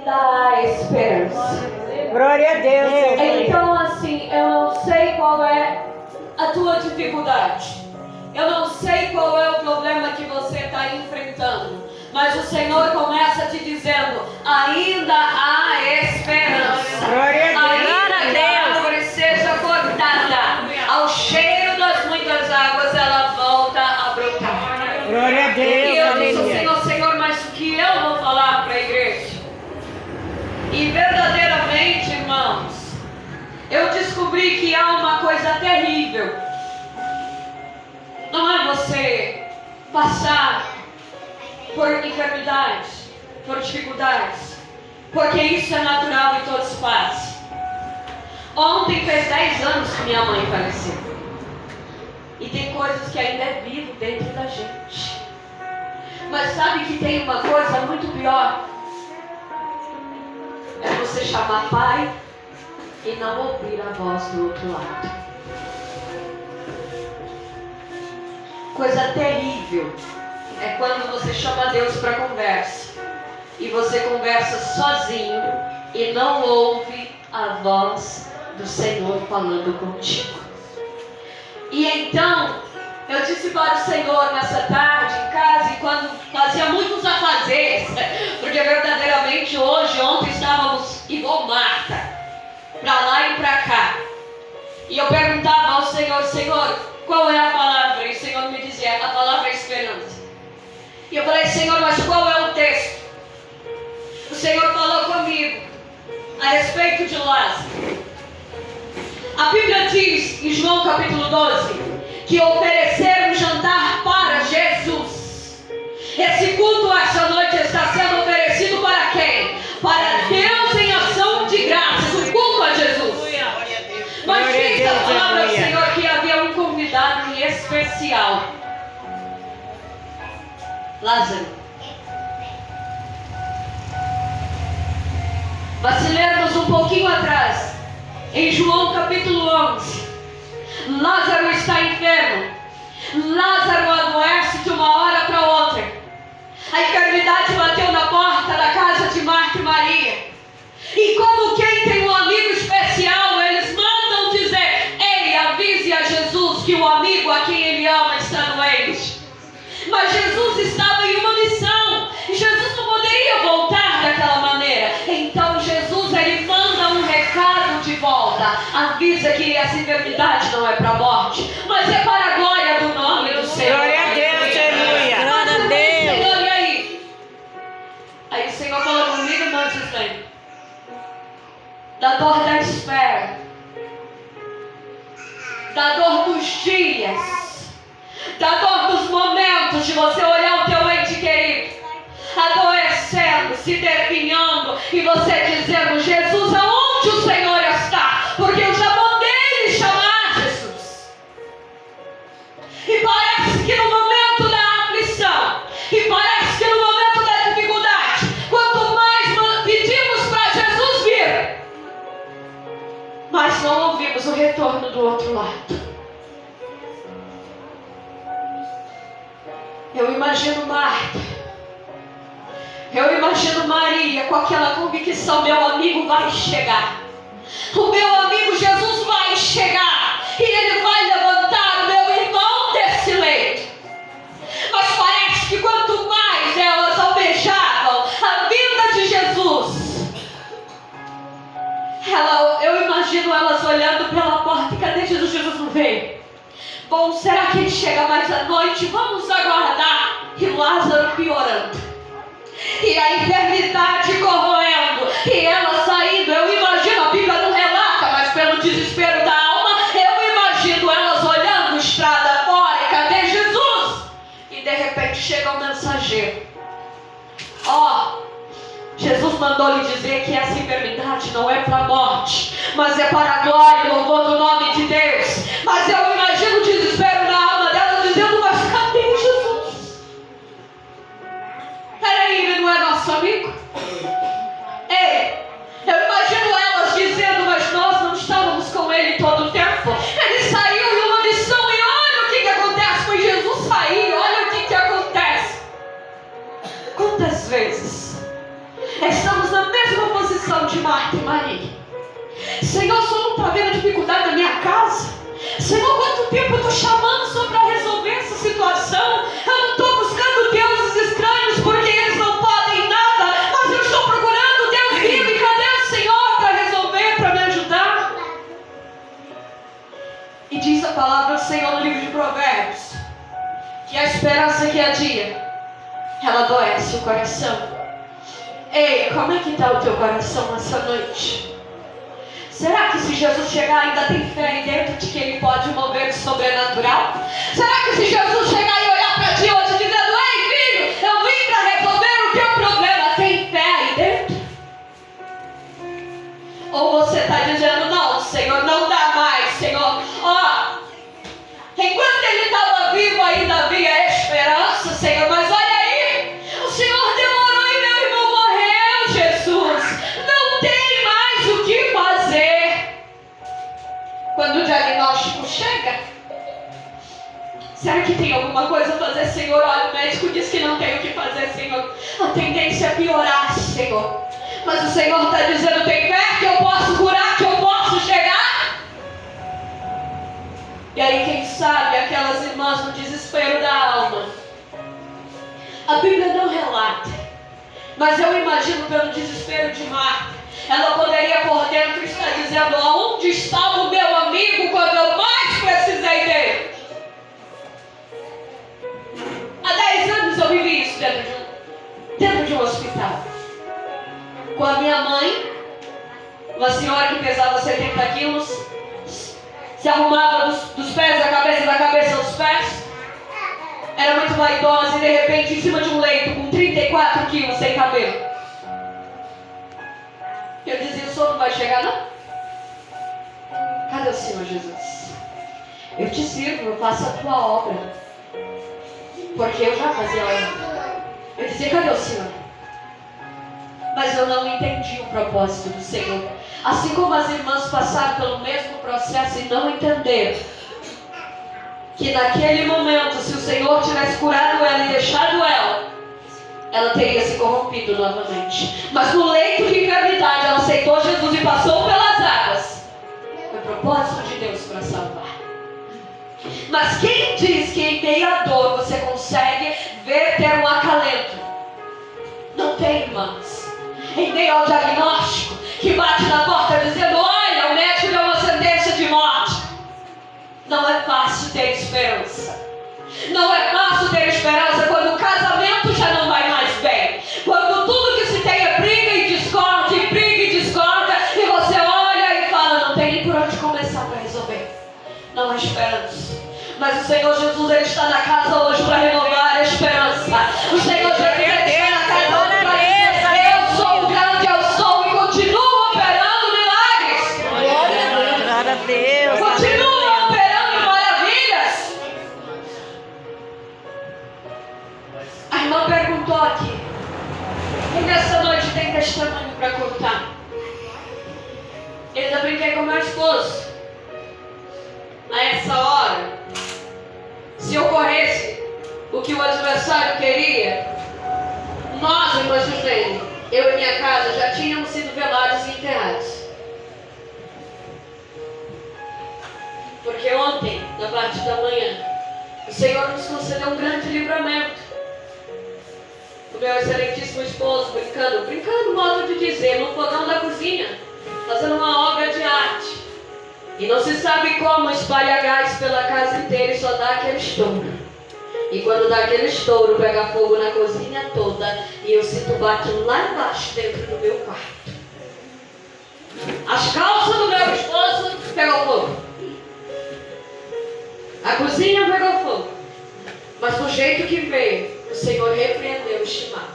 da esperança. Glória a Deus. Então, assim, eu não sei qual é a tua dificuldade. Eu não sei qual é o problema que você está enfrentando. Mas o Senhor começa te dizendo: ainda há esperança. Glória a Deus. Ainda que a árvore seja cortada, ao cheiro das muitas águas ela volta a brotar. Glória a E Deus. eu disse Aleluia. assim: Senhor, mas o que eu vou falar para a igreja? E verdadeiramente, irmãos, eu descobri que há uma coisa terrível. Não é você passar por enfermidades, por dificuldades, porque isso é natural e todos passam. Ontem fez 10 anos que minha mãe faleceu. E tem coisas que ainda é vivo dentro da gente. Mas sabe que tem uma coisa muito pior? É você chamar pai e não ouvir a voz do outro lado. Coisa terrível é quando você chama Deus para conversa e você conversa sozinho e não ouve a voz do Senhor falando contigo. E então eu disse para o Senhor nessa tarde em casa, e quando fazia muitos afazeres, porque verdadeiramente ontem estávamos igual Marta, para lá e para cá, e eu perguntava ao Senhor: Senhor, qual é a palavra? E o Senhor me dizia: a palavra é esperança. E eu falei: Senhor, mas qual é o texto? O Senhor falou comigo a respeito de Lázaro. A Bíblia diz em João capítulo 12 que ofereceram jantar para Jesus. Esse culto esta noite está sendo oferecido para quem? Para Deus em ação de graças. O culto a Jesus. Mas diz a palavra do Senhor que havia um convidado em especial: Lázaro. Mas se lermos um pouquinho atrás, em João capítulo 11, Lázaro está enfermo. Lázaro adoece de uma hora para outra. A enfermidade bateu na porta da casa de Marta e Maria. E como quem tem um amigo especial, eles mandam dizer: ei, avise a Jesus que o amigo a quem ele ama está doente. Mas Jesus estava em uma missão. Jesus não poderia voltar daquela maneira. Então Jesus, ele manda um recado de volta. Avisa que essa enfermidade não é para a morte, mas é para a glória do nome do Senhor. Glória a Deus, aleluia. Glória a Deus. Senhor, e aí? Aí o Senhor falou comigo, irmão Gislaine, da dor da espera, da dor dos dias, da dor dos momentos de você olhar o teu ente querido adoecendo, se definhando, e você dizendo: Jesus, aonde o Senhor está? Porque eu já mandei ele chamar Jesus. E parece que no momento da aflição, e parece que no momento da dificuldade, quanto mais pedimos para Jesus vir, mas não ouvimos o retorno do outro lado. Eu imagino Marta, eu imagino Maria com aquela convicção: meu amigo vai chegar, o meu amigo Jesus vai chegar, e ele vai levantar o meu irmão desse leito. Mas parece que quanto mais elas almejavam a vinda de Jesus, eu imagino elas olhando pela porta: cadê Jesus? Jesus não veio. Bom, será que ele chega mais à noite? Vamos aguardar. E Lázaro piorando, e a enfermidade corroendo, e ela saindo. Eu imagino, a Bíblia não relata, mas pelo desespero da alma, eu imagino elas olhando estrada fora: e cadê Jesus? E de repente chega um mensageiro: Jesus mandou lhe dizer que essa enfermidade não é para a morte, mas é para a glória e louvor do nome de Deus. Mas eu imagino o desespero na alma dela dizendo: mas cadê Jesus? Peraí, ele não é nosso amigo? Ei, eu imagino elas dizendo: mas nós não estávamos com ele todo o tempo. Ele saiu em uma missão, e olha o que acontece com Jesus sair. Olha o que acontece. Quantas vezes estamos na mesma de Marta e Maria. Senhor, o Senhor não está vendo a dificuldade da minha casa? Senhor, quanto tempo eu estou chamando só para resolver essa situação? Eu não estou buscando deuses estranhos porque eles não podem nada, mas eu estou procurando Deus vivo. E cadê o Senhor para resolver, para me ajudar? E diz a palavra do Senhor no livro de Provérbios que a esperança que adia, ela adoece o coração. Ei, como é que está o teu coração nessa noite? Será que se Jesus chegar ainda tem fé aí dentro de que Ele pode mover o sobrenatural? Será que se Jesus chegar e olhar para ti hoje dizendo: ei filho, eu vim para resolver o teu problema, tem fé aí dentro? Ou você está dizendo: não, Senhor, não dá mais, Senhor. Ó, enquanto Ele estava vivo ainda havia esperança, Senhor, mas olha aí, o Senhor demorou e meu irmão morreu, Jesus. Não tem mais o que fazer. Quando o diagnóstico chega, será que tem alguma coisa a fazer, Senhor? Olha, o médico diz que não tem o que fazer, Senhor. A tendência é piorar, Senhor. Mas o Senhor está dizendo: tem fé que eu posso curar, que eu posso chegar? E aí, quem sabe, aquelas irmãs no desespero da alma. A Bíblia não relata, mas eu imagino pelo desespero de Marta. Ela poderia por dentro estar dizendo: aonde estava o meu amigo quando eu mais precisei dele? Há 10 anos eu vivi isso dentro de um hospital. Com a minha mãe, uma senhora que pesava 70 quilos, se arrumava dos pés à cabeça, da cabeça aos pés. Era muito vaidosa e de repente em cima de um leito com 34 quilos sem cabelo. Eu dizia: o Senhor não vai chegar, não? Cadê o Senhor Jesus? Eu te sirvo, eu faço a tua obra. Porque eu já fazia a obra. Eu dizia: cadê o Senhor? Mas eu não entendi o propósito do Senhor. Assim como as irmãs passaram pelo mesmo processo e não entenderam que naquele momento, se o Senhor tivesse curado ela e deixado ela teria se corrompido novamente. Mas no leito de enfermidade ela aceitou Jesus e passou pelas águas. Foi o propósito de Deus para salvar. Mas quem diz que em meio à dor você consegue ter um acalento? Não tem, irmãs. Em meio ao diagnóstico que bate na porta dizendo: olha, o médico deu uma sentença de morte. Não é fácil ter esperança. Não é fácil ter esperança quando o casamento já não vai mais bem. Quando tudo que se tem é briga e discórdia, e você olha e fala: não tem nem por onde começar para resolver. Não há esperança. Mas o Senhor Jesus, Ele está na casa hoje para renovar a esperança. O Senhor Jesus, Ele está na casa hoje para dizer: eu sou o grande, eu sou, e continuo operando milagres. Glória a Deus. Continua operando maravilhas. A irmã perguntou aqui: e nessa noite tem testemunho para contar? Eu ainda brinquei com meu esposo. A essa hora, se ocorresse o que o adversário queria, nós, irmãs José, eu e minha casa já tínhamos sido velados e enterrados. Porque ontem, na parte da manhã, o Senhor nos concedeu um grande livramento. O meu excelentíssimo esposo brincando, modo de dizer, no fogão da cozinha, fazendo uma obra de arte. E não se sabe como espalha gás pela casa inteira e só dá aquele estouro. E quando dá aquele estouro, pega fogo na cozinha toda. E eu sinto baque lá embaixo, dentro do meu quarto. As calças do meu esposo pegou fogo. A cozinha pegou fogo. Mas do jeito que veio, o Senhor repreendeu o estimado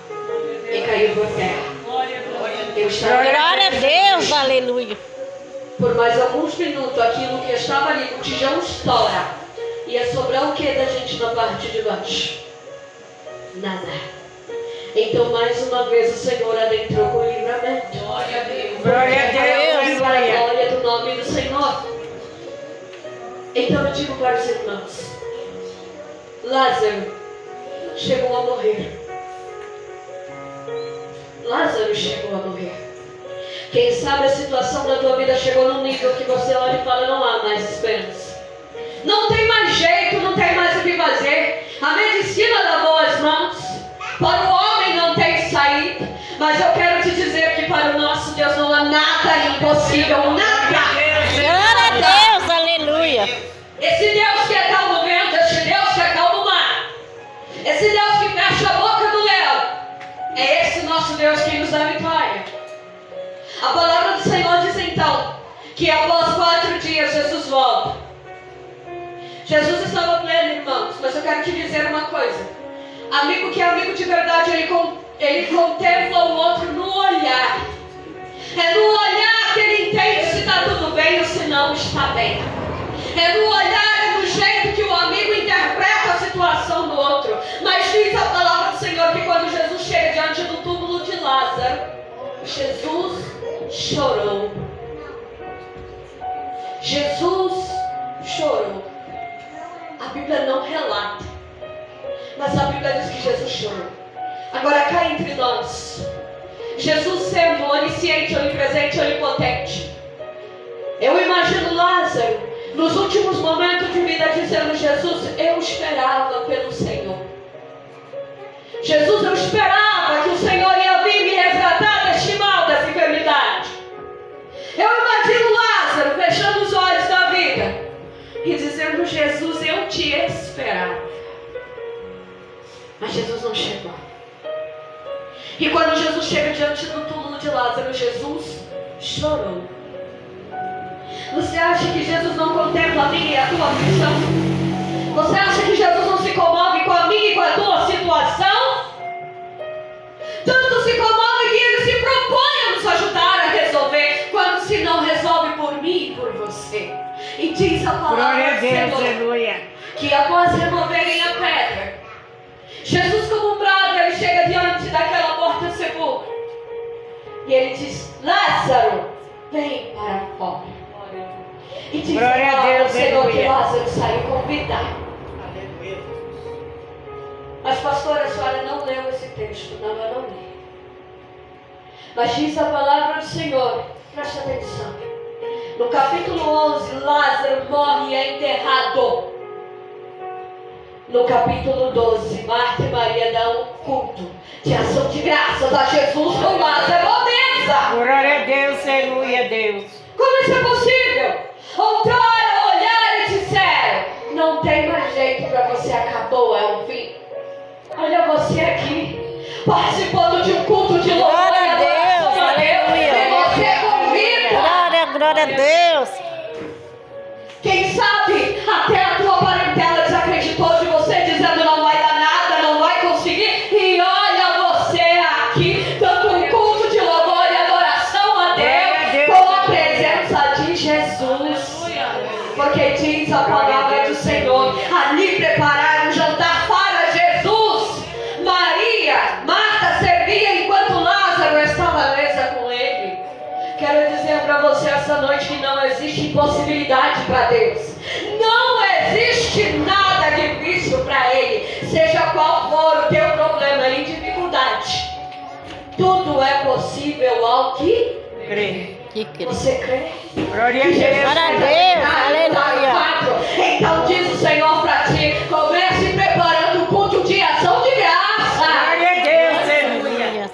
e caiu por terra. Glória a Deus, aleluia. Por mais alguns minutos, aquilo que estava ali, o tijão estoura. Ia sobrar o que da gente na parte de baixo? Nada. Então, mais uma vez, o Senhor adentrou com o livramento. Glória a Deus. Glória a Deus. Para a glória do nome do Senhor. Então, eu digo para os irmãos: Lázaro chegou a morrer. Lázaro chegou a morrer. Quem sabe a situação da tua vida chegou num nível que você olha e fala, não há mais esperança. Não tem mais jeito, não tem mais o que fazer. A medicina lavou as mãos. Para o homem não tem saída. Mas eu quero te dizer que para o nosso Deus não há nada impossível, nada. Glória a Deus, aleluia. Esse Deus que acalma o vento, esse Deus que acalma o mar, esse Deus que fecha a boca do leão, é esse nosso Deus que nos dá vitória. A palavra do Senhor diz então que após 4 dias Jesus volta. Jesus estava pleno, irmãos, mas eu quero te dizer uma coisa. Amigo que é amigo de verdade, ele contempla o outro no olhar. É no olhar que ele entende se está tudo bem ou se não está bem. É no olhar, é no jeito que o amigo interpreta a situação do outro. Mas diz a palavra do Senhor que quando Jesus chega diante do túmulo de Lázaro, Jesus chorou. Jesus chorou. A Bíblia não relata, mas a Bíblia diz que Jesus chorou. Agora cá entre nós, Jesus sendo onisciente, onipresente, onipotente, eu imagino Lázaro nos últimos momentos de vida dizendo, Jesus, eu esperava pelo Senhor. Jesus, eu esperava que o Senhor ia vir me resgatar deste mal, dessa enfermidade. Eu imagino Lázaro fechando os olhos da vida e dizendo, Jesus, eu te esperava. Mas Jesus não chegou. E quando Jesus chega diante do túmulo de Lázaro, Jesus chorou. Você acha que Jesus não contempla a minha e a tua aflição? Você acha que Jesus não se comove com a minha e com a tua situação? Tanto se comove que ele se propõe a nos ajudar a resolver, quando se não resolve por mim e por você. E diz a palavra do Senhor que após removerem a pedra, Jesus, como um brado, ele chega diante daquela porta segura e ele diz, Lázaro, vem para fora. E diz a palavra do Senhor que Lázaro saiu convidado. Mas pastora, a senhora não leu esse texto. Não, eu não li. Mas diz a palavra do Senhor, preste atenção. No capítulo 11, Lázaro morre e é enterrado. No capítulo 12, Marta e Maria dão um culto de ação de graças a Jesus com Lázaro à mesa. Glória a Deus, aleluia a Deus. Como isso é possível? Outrora olharam e disseram, não tem mais jeito para você, acabou, é o fim. Olha você aqui, participando de um culto de louvor e adoração a Deus, e você convida. Glória a Deus. Quem sabe até a tua parentela desacreditou de você, dizendo não vai dar nada, não vai conseguir. E olha você aqui, dando um culto de louvor e adoração a Deus, com a presença de Jesus. Porque diz a palavra do Senhor, ali prepararam um jantar para Jesus. Marta servia enquanto Lázaro estava à mesa com ele. Quero dizer para você essa noite que não existe impossibilidade para Deus. Não existe nada difícil para Ele. Seja qual for o teu problema e dificuldade, tudo é possível ao que crê. Você crê? Glória a Deus. Glória a Deus. Aleluia. Então diz o Senhor para ti, comece preparando o culto de ação de graça. Glória a Deus. Aleluia.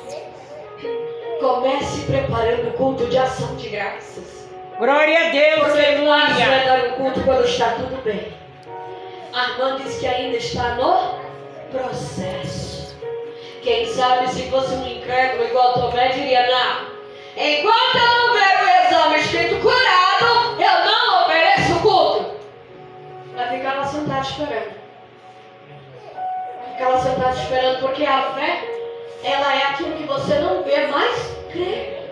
Comece preparando o culto de ação de graças. Glória a Deus. Porque nós vai dar um culto quando está tudo bem. A irmã diz que ainda está no processo. Quem sabe se fosse um incrédulo igual Tomé diria, não. Enquanto eu não ver o exame escrito curado, eu não ofereço culto. Vai ficar lá sentado esperando. Vai ficar lá sentado esperando, porque a fé, ela é aquilo que você não vê, mas crê.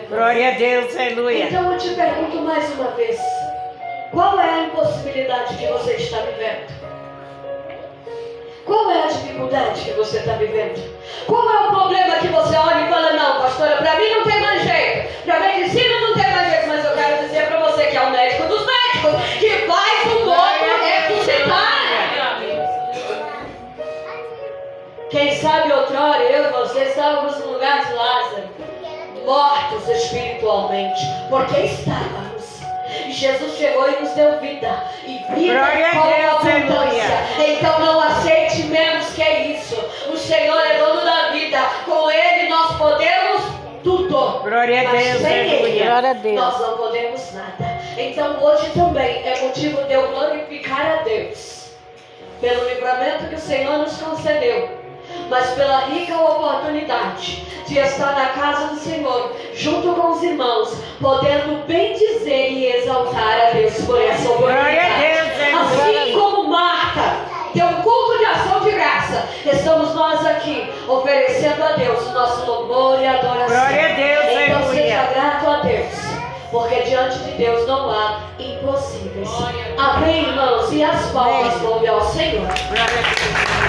Glória a Deus, aleluia. Então eu te pergunto mais uma vez, qual é a impossibilidade que você está vivendo? Qual é a dificuldade que você está vivendo? Qual é o problema que você olha e fala, não, pastora, para mim não tem mais jeito, para medicina não tem mais jeito, mas eu quero dizer para você que é o médico dos médicos, que faz o corpo ressuscitar. Quem sabe outrora eu e você estávamos no lugar de Lázaro, mortos espiritualmente, porque estávamos. E Jesus chegou e nos deu vida, e vida com abundância. Então não aceite menos que isso. O Senhor é dono da vida, com Ele nós podemos tudo. Glória a Deus, sem Ele, glória a Deus. nós não podemos nada. Então hoje também é motivo de eu glorificar a Deus pelo livramento que o Senhor nos concedeu, mas pela rica oportunidade de estar na casa do Senhor, junto com os irmãos, podendo bem dizer e exaltar a Deus por essa oportunidade. Glória a Deus, assim como Marta deu um culto de ação de graça, estamos nós aqui oferecendo a Deus o nosso louvor e adoração. Glória a Deus, então aleluia. seja grato a Deus, porque diante de Deus não há impossíveis. Amém, irmãos? E as palmas vão ao Senhor. Glória a Deus.